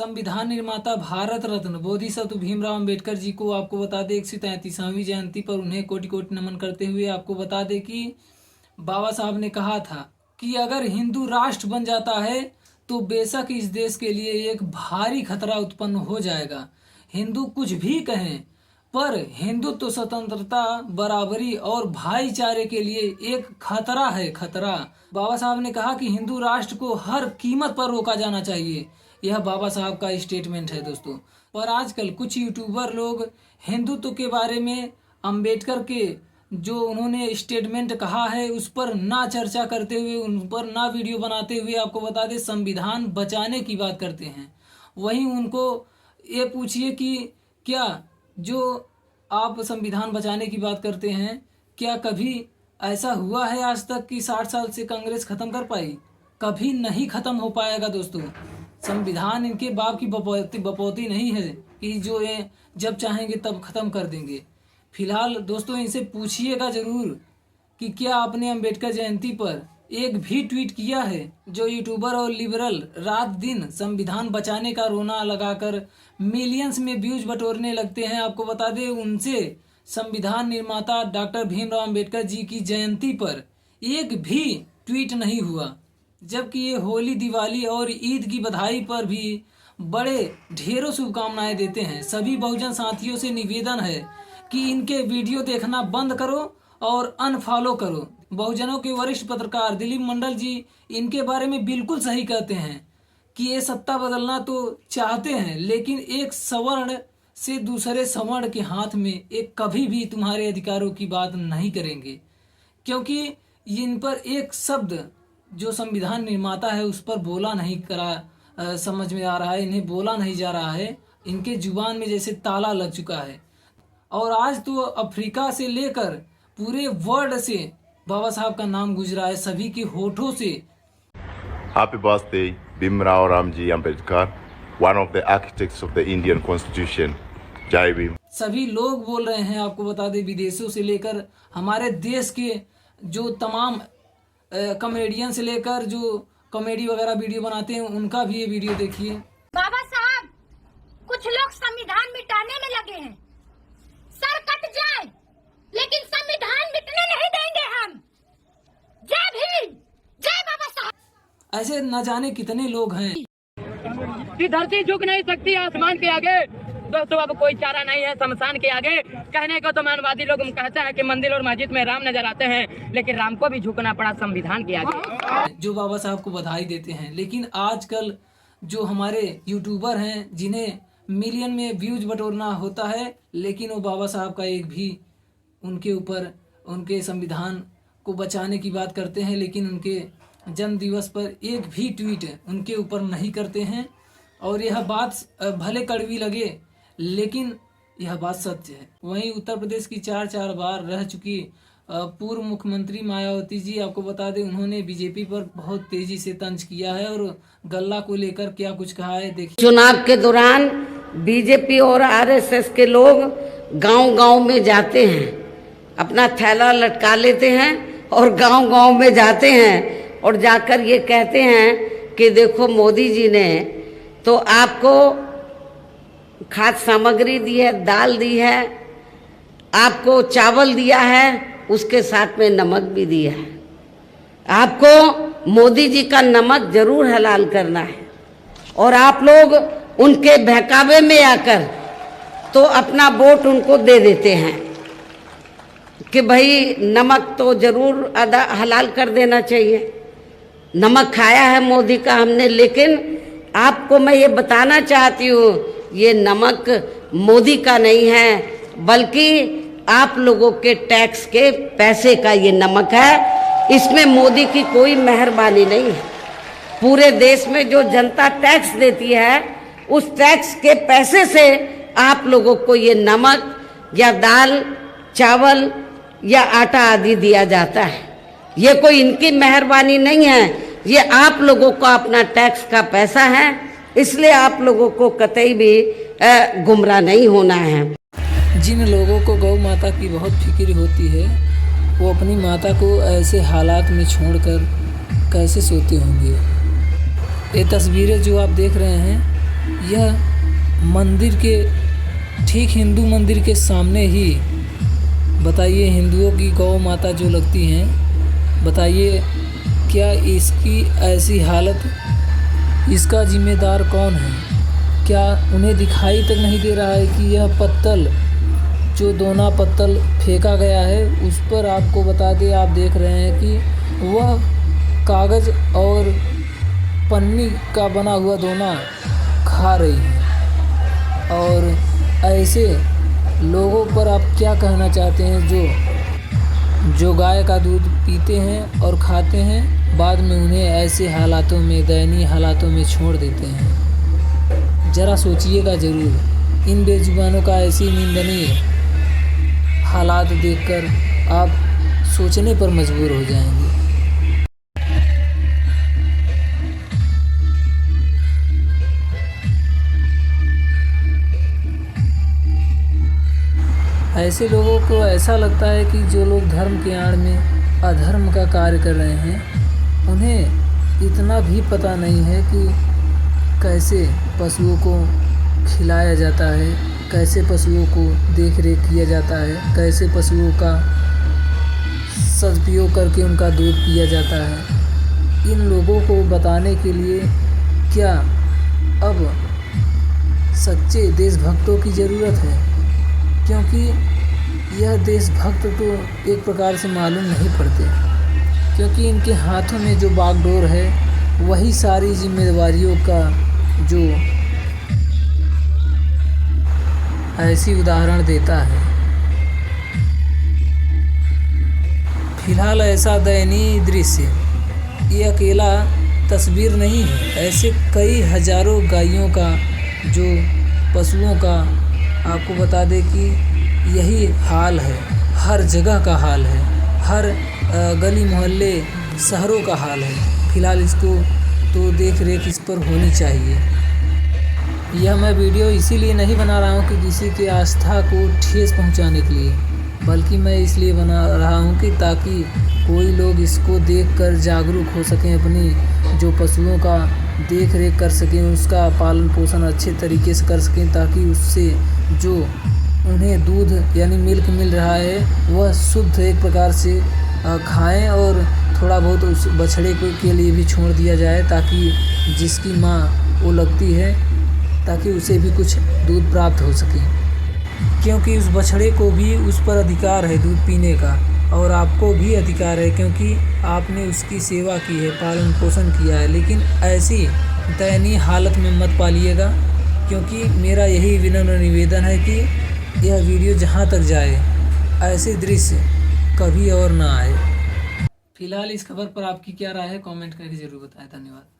संविधान निर्माता भारत रत्न बोधिसत्व भीमराव अंबेडकर जी को आपको बता दें 133वीं जयंती पर उन्हें कोटि कोटि नमन करते हुए आपको बता दें कि बाबा साहब ने कहा था कि अगर हिंदू राष्ट्र बन जाता है तो बेशक इस देश के लिए एक भारी खतरा उत्पन्न हो जाएगा। हिंदू कुछ भी कहें पर हिंदुत्व स्वतंत्रता बराबरी और भाईचारे के लिए एक खतरा है, खतरा। बाबा साहब ने कहा कि हिंदू राष्ट्र को हर कीमत पर रोका जाना चाहिए। यह बाबा साहब का स्टेटमेंट है दोस्तों। पर आजकल कुछ यूट्यूबर लोग हिंदुत्व के बारे में अंबेडकर के जो उन्होंने स्टेटमेंट कहा है उस पर ना चर्चा करते हुए, उन पर ना वीडियो बनाते हुए आपको बता दें संविधान बचाने की बात करते हैं। वहीं उनको ये पूछिए कि क्या जो आप संविधान बचाने की बात करते हैं, क्या कभी ऐसा हुआ है आज तक कि 60 साल से कांग्रेस खत्म कर पाई? कभी नहीं खत्म हो पाएगा दोस्तों। संविधान इनके बाप की बपौती नहीं है कि जो ये जब चाहेंगे तब खत्म कर देंगे। फिलहाल दोस्तों इनसे पूछिएगा जरूर कि क्या आपने अंबेडकर जयंती पर एक भी ट्वीट किया है। जो यूट्यूबर और लिबरल रात दिन संविधान बचाने का रोना लगाकर मिलियंस में व्यूज बटोरने लगते हैं, आपको बता दें उनसे संविधान निर्माता डॉक्टर भीमराव अंबेडकर जी की जयंती पर एक भी ट्वीट नहीं हुआ। जबकि ये होली, दिवाली और ईद की बधाई पर भी बड़े ढेरों शुभकामनाएं देते हैं। सभी बहुजन साथियों से निवेदन है कि इनके वीडियो देखना बंद करो और अनफॉलो करो। बहुजनों के वरिष्ठ पत्रकार दिलीप मंडल जी इनके बारे में बिल्कुल सही कहते हैं कि ये सत्ता बदलना तो चाहते हैं लेकिन एक सवर्ण से दूसरे सवर्ण के हाथ में एक कभी भी तुम्हारे अधिकारों की बात नहीं करेंगे, क्योंकि इन पर एक शब्द जो संविधान निर्माता है उस पर बोला नहीं करा समझ में आ रहा है, इन्हें बोला नहीं जा रहा है। इनके जुबान में जैसे ताला लग चुका है। और आज तो अफ्रीका से लेकर पूरे वर्ल्ड से बाबा साहब का नाम गुजरा है सभी के होठों से। Happy birthday, Bhimrao Ramji Ambedkar, one of the architects of the Indian Constitution. जय भीम। सभी लोग बोल रहे हैं, आपको बता दें विदेशों से लेकर हमारे देश के जो तमाम कॉमेडियन से लेकर जो कॉमेडी वगैरह वीडियो बनाते हैं उनका भी ये वीडियो देखिए। बाबा साहब कुछ लोग संविधान मिटाने में लगे हैं, सर कट जाए लेकिन संविधान मिटने नहीं देंगे हम। जय भीम, जय बाबा साहब। ऐसे न जाने कितने लोग हैं कि धरती झुक नहीं सकती आसमान के आगे। दोस्तों अब कोई चारा नहीं है शमशान के आगे। कहने को तो मानवादी लोग कहते हैं कि मंदिर और मस्जिद में राम नजर आते हैं, लेकिन राम को भी झुकना पड़ा संविधान के आगे। जो बाबा साहब को बधाई देते हैं, लेकिन आजकल जो हमारे यूट्यूबर हैं जिन्हें मिलियन में व्यूज बटोरना होता है, लेकिन वो बाबा साहब का एक भी उनके ऊपर उनके संविधान को बचाने की बात करते हैं, लेकिन उनके जन्म दिवस पर एक भी ट्वीट उनके ऊपर नहीं करते हैं। और यह बात भले कड़वी लगे लेकिन यह बात सत्य है। वहीं उत्तर प्रदेश की 4 बार रह चुकी पूर्व मुख्यमंत्री मायावती जी, आपको बता दें उन्होंने बीजेपी पर बहुत तेजी से तंज किया है और गल्ला को लेकर क्या कुछ कहा है देखिए। चुनाव के दौरान बीजेपी और आरएसएस के लोग गांव-गांव में जाते हैं, अपना थैला लटका लेते हैं और गांव-गांव में जाते हैं और जाकर ये कहते हैं कि देखो मोदी जी ने तो आपको खाद्य सामग्री दी है, दाल दी है, आपको चावल दिया है, उसके साथ में नमक भी दिया है। आपको मोदी जी का नमक जरूर हलाल करना है। और आप लोग उनके बहकावे में आकर तो अपना वोट उनको दे देते हैं कि भाई नमक तो जरूर हलाल कर देना चाहिए। नमक खाया है मोदी का हमने, लेकिन आपको मैं ये बताना चाहती हूँ ये नमक मोदी का नहीं है बल्कि आप लोगों के टैक्स के पैसे का ये नमक है। इसमें मोदी की कोई मेहरबानी नहीं है। पूरे देश में जो जनता टैक्स देती है उस टैक्स के पैसे से आप लोगों को ये नमक या दाल, चावल या आटा आदि दिया जाता है। ये कोई इनकी मेहरबानी नहीं है, ये आप लोगों का अपना टैक्स का पैसा है। इसलिए आप लोगों को कतई भी गुमराह नहीं होना है। जिन लोगों को गौ माता की बहुत फिक्र होती है वो अपनी माता को ऐसे हालात में छोड़कर कैसे सोते होंगे। ये तस्वीरें जो आप देख रहे हैं यह मंदिर के ठीक हिंदू मंदिर के सामने ही, बताइए हिंदुओं की गौ माता जो लगती हैं, बताइए क्या इसकी ऐसी हालत, इसका जिम्मेदार कौन है? क्या उन्हें दिखाई तक नहीं दे रहा है कि यह पत्तल, जो दोना पत्तल फेंका गया है, उस पर आपको बता दें, आप देख रहे हैं कि वह कागज़ और पन्नी का बना हुआ दोना खा रही है। और ऐसे लोगों पर आप क्या कहना चाहते हैं जो गाय का दूध पीते हैं और खाते हैं, बाद में उन्हें ऐसे हालातों में, दयनीय हालातों में छोड़ देते हैं? ज़रा सोचिएगा ज़रूर। इन बेजुबानों का ऐसी निंदनीय हालात देखकर आप सोचने पर मजबूर हो जाएंगे। ऐसे लोगों को ऐसा लगता है कि जो लोग धर्म के आड़ में अधर्म का कार्य कर रहे हैं, उन्हें इतना भी पता नहीं है कि कैसे पशुओं को खिलाया जाता है, कैसे पशुओं को देख रेख किया जाता है, कैसे पशुओं का सदुपयोग करके उनका दूध पिया जाता है। इन लोगों को बताने के लिए क्या अब सच्चे देशभक्तों की ज़रूरत है? क्योंकि यह देशभक्त तो एक प्रकार से मालूम नहीं पड़ते, क्योंकि इनके हाथों में जो बागडोर है वही सारी जिम्मेदारियों का जो ऐसी उदाहरण देता है। फिलहाल ऐसा दयनीय दृश्य ये अकेला तस्वीर नहीं है, ऐसे कई हजारों गायों का, जो पशुओं का आपको बता दें कि यही हाल है, हर जगह का हाल है, हर गली मोहल्ले शहरों का हाल है। फ़िलहाल इसको तो देख रेख इस पर होनी चाहिए। यह मैं वीडियो इसीलिए नहीं बना रहा हूँ कि किसी की आस्था को ठेस पहुँचाने के लिए, बल्कि मैं इसलिए बना रहा हूँ कि ताकि कोई लोग इसको देखकर जागरूक हो सकें, अपनी जो पशुओं का देख रेख कर सकें, उसका पालन पोषण अच्छे तरीके से कर सकें, ताकि उससे जो उन्हें दूध यानी मिल्क मिल रहा है वह शुद्ध एक प्रकार से खाएं, और थोड़ा बहुत उस बछड़े के लिए भी छोड़ दिया जाए, ताकि जिसकी माँ वो लगती है, ताकि उसे भी कुछ दूध प्राप्त हो सके। क्योंकि उस बछड़े को भी उस पर अधिकार है दूध पीने का, और आपको भी अधिकार है, क्योंकि आपने उसकी सेवा की है, पालन पोषण किया है। लेकिन ऐसी दयनीय हालत में मत पालिएगा, क्योंकि मेरा यही विनम्र निवेदन है कि यह वीडियो जहाँ तक जाए ऐसे दृश्य कभी और ना आए। फिलहाल इस खबर पर आपकी क्या राय है, कमेंट करके ज़रूर बताएं। धन्यवाद।